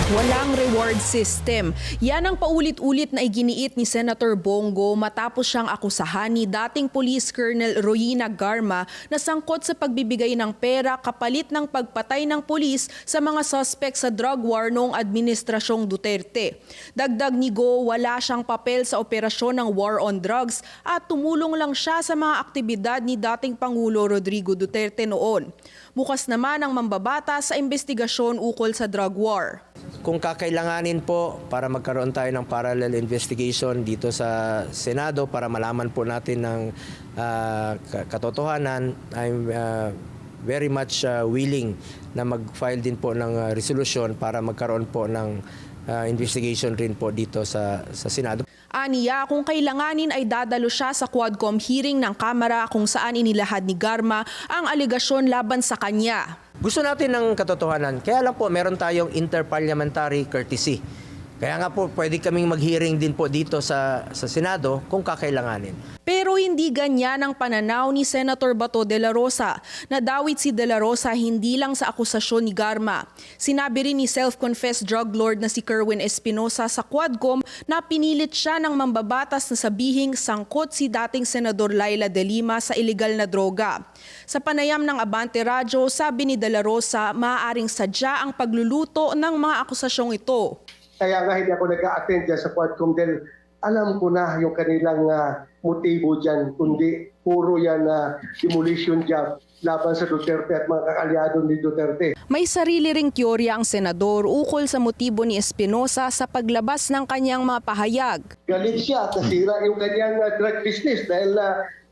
Walang reward system. Yan ang paulit-ulit na iginiit ni Senator Bongo matapos siyang akusahan ni dating Police Colonel Royina Garma na sangkot sa pagbibigay ng pera kapalit ng pagpatay ng pulis sa mga suspect sa drug war noong administrasyong Duterte. Dagdag ni Go, wala siyang papel sa operasyon ng war on drugs at tumulong lang siya sa mga aktibidad ni dating Pangulo Rodrigo Duterte noon. Bukas naman ang mambabata sa investigasyon ukol sa drug war. Kung kakailanganin po para magkaroon tayo ng parallel investigation dito sa Senado para malaman po natin ng katotohanan, I'm very much willing na mag-file din po ng resolution para magkaroon po ng investigation rin po dito sa Senado. Aniya, kung kailanganin ay dadalo siya sa Quadcom hearing ng Kamara kung saan inilahad ni Garma ang aligasyon laban sa kanya. Gusto natin ng katotohanan, kaya lang po meron tayong interparliamentary courtesy. Kaya nga po pwede kaming mag-hearing din po dito sa Senado kung kakailanganin. Pero hindi ganyan ang pananaw ni Senator Bato de la Rosa. Nadawit si de la Rosa hindi lang sa akusasyon ni Garma. Sinabi rin ni self-confessed drug lord na si Kerwin Espinosa sa Quadcom na pinilit siya ng mambabatas na sabihing sangkot si dating Senador Laila de Lima sa iligal na droga. Sa panayam ng Abante Radyo, sabi ni de la Rosa maaaring sadya ang pagluluto ng mga akusasyong ito. Kaya nga hindi ako nag-a-attend dyan sa Quadcom dahil alam ko na yung kanilang motibo dyan, kundi puro yan demolition job laban sa Duterte at mga kakalyado ni Duterte. May sarili ring teorya ang senador ukol sa motibo ni Espinosa sa paglabas ng kanyang mga pahayag. Galit siya at nasira yung kanyang drug business dahil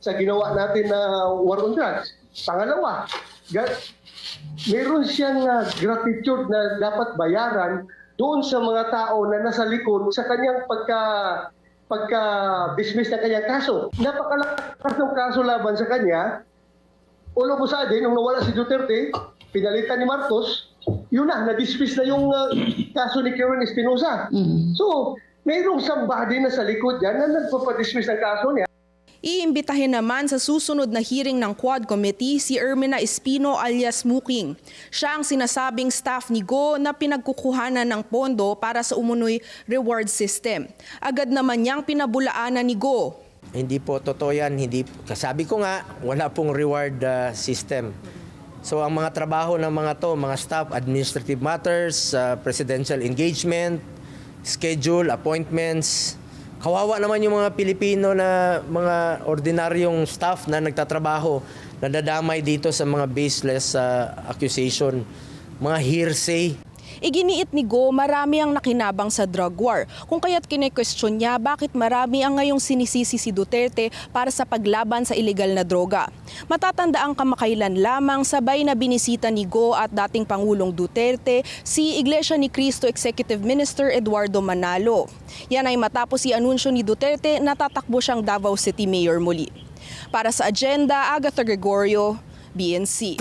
sa ginawa natin na war on drugs. Pangalawa, meron siyang gratitude na dapat bayaran doon sa mga tao na nasa likod sa kanyang pagka-dismiss ng kanyang kaso. Napakalakas ng kaso laban sa kanya. All of a sudden, nung nawala si Duterte, pinalitan ni Marcos, yun na-dismiss na yung kaso ni Kerwin Espinosa. So, mayroong somebody na sa likod yan na nagpapadismiss ng kaso niya. Iimbitahin naman sa susunod na hearing ng Quad Committee si Ermina Espino alias Muking. Siya ang sinasabing staff ni Go na pinagkukuhanan ng pondo para sa umunoy reward system. Agad naman niyang pinabulaanan ni Go. Hindi po totoo yan. Kasabi ko nga, wala pong reward system. So ang mga trabaho ng mga staff, administrative matters, presidential engagement, schedule, appointments. Kawawa naman yung mga Pilipino na mga ordinaryong staff na nagtatrabaho, na nadadamay dito sa mga baseless accusation, mga hearsay. Iginiit ni Go marami ang nakinabang sa drug war, kung kaya't kine-question niya bakit marami ang ngayong sinisisi si Duterte para sa paglaban sa iligal na droga. Matatanda ang kamakailan lamang sabay na binisita ni Go at dating Pangulong Duterte si Iglesia ni Cristo Executive Minister Eduardo Manalo. Yan ay matapos i-anunsyo ni Duterte na tatakbo siyang Davao City Mayor muli. Para sa Agenda, Agatha Gregorio, BNC.